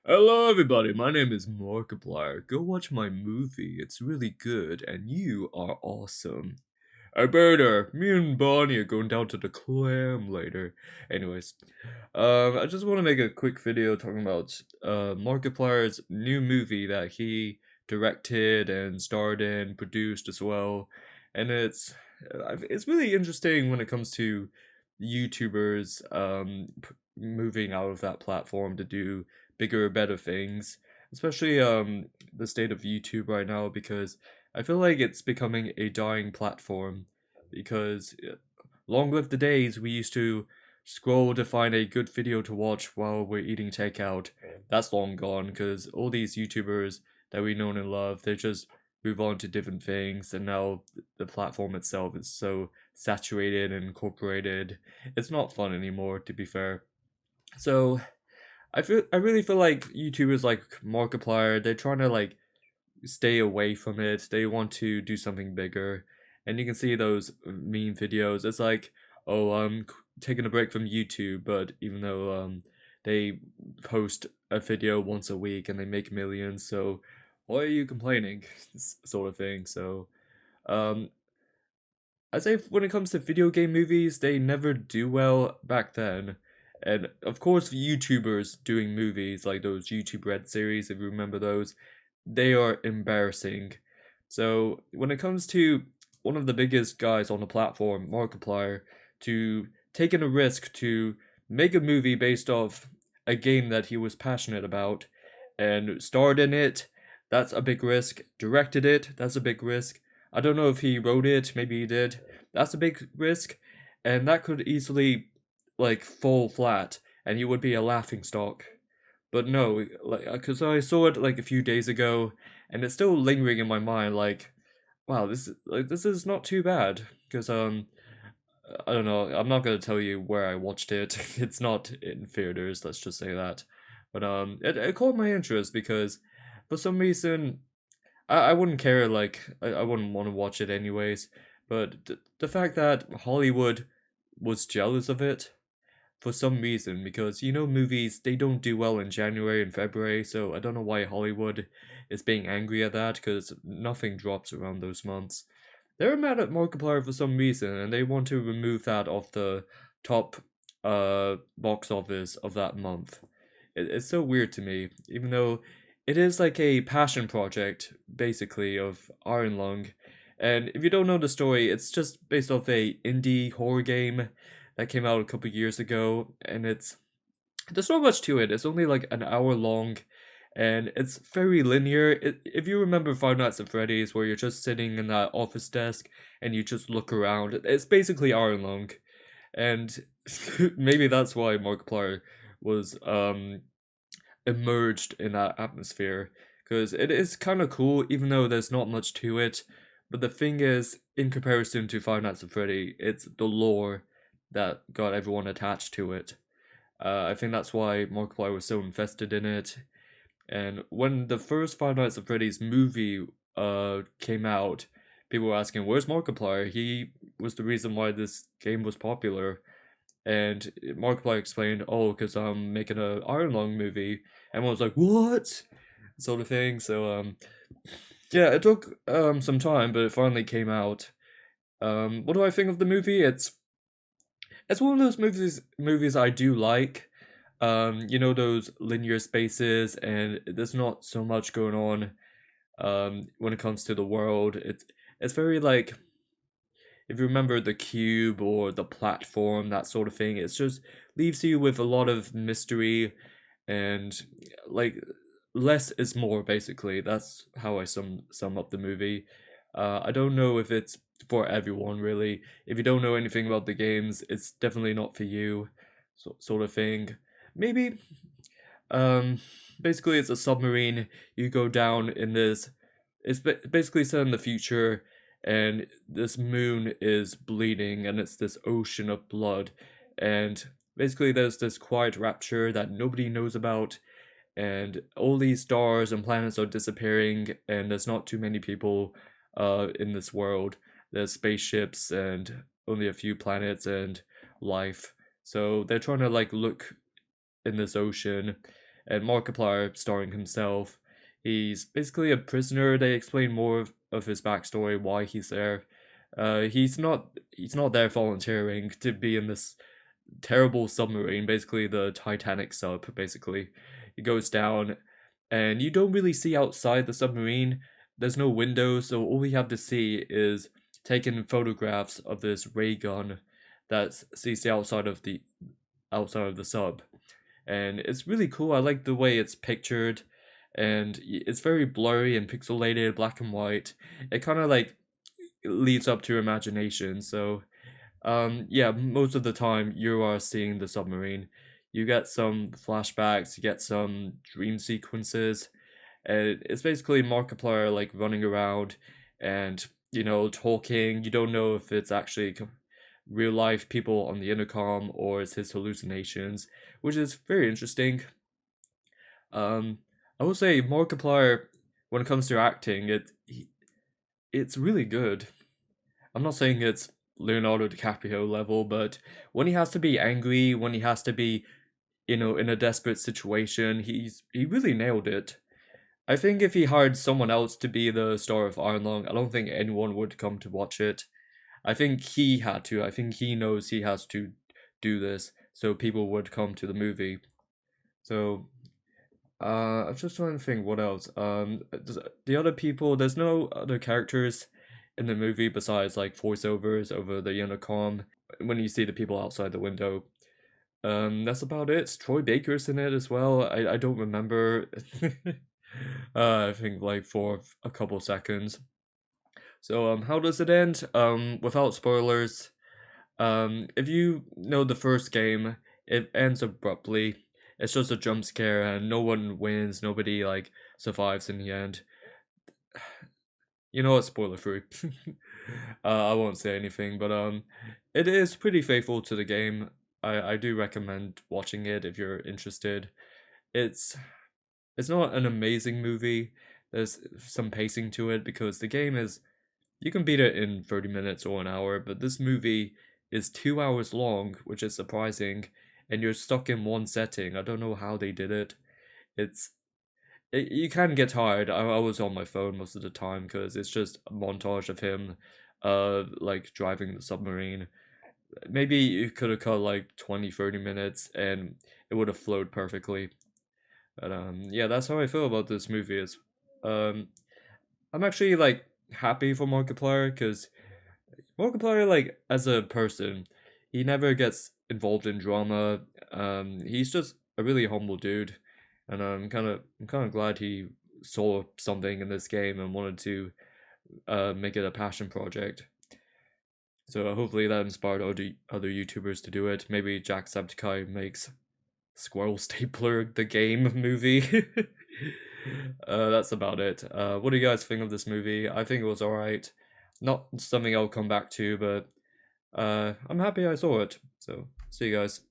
Hello, everybody. My name is Markiplier. Go watch my movie. It's really good, and you are awesome. Hey, Berta, me and Bonnie are going down to the clam later. Anyways, I just want to make a quick video talking about Markiplier's new movie that he directed and starred in, produced as well, and it's really interesting when it comes to YouTubers moving out of that platform to do bigger, better things, especially the state of YouTube right now because I feel like it's becoming a dying platform because long live the days we used to scroll to find a good video to watch while we're eating takeout. That's long gone because all these YouTubers that we know and love, they just move on to different things, and now the platform itself is so saturated and incorporated. It's not fun anymore, to be fair. So I really feel like YouTubers like Markiplier, they're trying to like stay away from it. They want to do something bigger. And you can see those meme videos. It's like, oh, I'm taking a break from YouTube, but even though they post a video once a week and they make millions, so why are you complaining? Sort of thing. So, um, I'd say when it comes to video game movies, they never do well back then. And of course, YouTubers doing movies like those YouTube Red series, if you remember those, they are embarrassing. So when it comes to one of the biggest guys on the platform, Markiplier, to taking a risk to make a movie based off a game that he was passionate about and starred in it, that's a big risk. Directed it, that's a big risk. I don't know if he wrote it, maybe he did. That's a big risk, and that could easily like fall flat, and he would be a laughing stock. But no, like because I saw it like a few days ago, and it's still lingering in my mind. Like, wow, this is not too bad. Because I don't know. I'm not gonna tell you where I watched it. It's not in theaters. Let's just say that. But it caught my interest because for some reason I wouldn't care. Like, I wouldn't want to watch it anyways. But the fact that Hollywood was jealous of it for some reason, because you know movies they don't do well in January and February, so I don't know why Hollywood is being angry at that because nothing drops around those months. They're mad at Markiplier for some reason, and they want to remove that off the top box office of that month. It's so weird to me, even though it is like a passion project basically of Iron Lung. And if you don't know the story, it's just based off a indie horror game that came out a couple years ago, and there's not much to it. It's only like an hour long, and it's very linear. If you remember Five Nights at Freddy's, where you're just sitting in that office desk and you just look around, it's basically Iron Lung, and maybe that's why Markiplier was emerged in that atmosphere because it is kind of cool, even though there's not much to it. But the thing is, in comparison to Five Nights at Freddy, it's the lore that got everyone attached to it. I think that's why Markiplier was so invested in it. And when the first Five Nights at Freddy's movie came out, people were asking, "Where's Markiplier? He was the reason why this game was popular." And Markiplier explained, "Oh, because I'm making a Iron Lung movie." Everyone was like, "What?" Sort of thing. So yeah, it took some time, but it finally came out. What do I think of the movie? It's one of those movies I do like. You know those linear spaces, and there's not so much going on. When it comes to the world, it's very like if you remember the cube or the platform, that sort of thing. It's just leaves you with a lot of mystery and like less is more. Basically, that's how I sum up the movie. I don't know if it's for everyone really. If you don't know anything about the games, it's definitely not for you. Sort of thing. Maybe um, basically, it's a submarine. You go down in this. It's basically set in the future, and this moon is bleeding, and it's this ocean of blood. And basically, there's this quiet rapture that nobody knows about, and all these stars and planets are disappearing, and there's not too many people in this world. There's spaceships and only a few planets and life. So they're trying to like look in this ocean and Markiplier starring himself. He's basically a prisoner. They explain more of his backstory, why he's there. He's not there volunteering to be in this terrible submarine, basically the Titanic sub, basically. It goes down, and you don't really see outside the submarine. There's no windows, so all we have to see is taking photographs of this ray gun that sees the outside of the sub. And it's really cool. I like the way it's pictured, and it's very blurry and pixelated, black and white. It kind of like leads up to your imagination. So yeah, most of the time you are seeing the submarine. You get some flashbacks, you get some dream sequences, and it's basically Markiplier like running around and talking. You don't know if it's actually real life people on the intercom or it's his hallucinations, which is very interesting. Um, I will say Markiplier, when it comes to acting, it's really good. I'm not saying it's Leonardo DiCaprio level, but when he has to be angry, when he has to be, in a desperate situation, he really nailed it. I think if he hired someone else to be the star of Iron Lung, I don't think anyone would come to watch it. I think he had to. I think he knows he has to do this, so people would come to the movie. So, I'm just trying to think what else. The other people, there's no other characters in the movie besides like voiceovers over the intercom when you see the people outside the window. That's about it. Troy Baker's in it as well. I don't remember. I think like for a couple seconds. So how does it end? Without spoilers, if you know the first game, it ends abruptly. It's just a jump scare and no one wins, nobody like survives in the end. You know what, spoiler free. I won't say anything, but it is pretty faithful to the game. I do recommend watching it if you're interested. It's it's not an amazing movie. There's some pacing to it because the game is you can beat it in 30 minutes or an hour, but this movie is 2 hours long, which is surprising, and you're stuck in one setting. I don't know how they did it. It's you can get tired. I was on my phone most of the time because it's just a montage of him, like driving the submarine. Maybe you could have cut like 20-30 minutes and it would have flowed perfectly. But yeah, that's how I feel about this movie. Is um, I'm actually like happy for Markiplier because Markiplier, like as a person, he never gets involved in drama. He's just a really humble dude, and I'm kind of glad he saw something in this game and wanted to make it a passion project. So hopefully that inspired other YouTubers to do it. Maybe Jacksepticeye makes Squirrel Stapler the game movie. That's about it. What do you guys think of this movie? I think it was alright. Not something I'll come back to, but I'm happy I saw it. So, see you guys.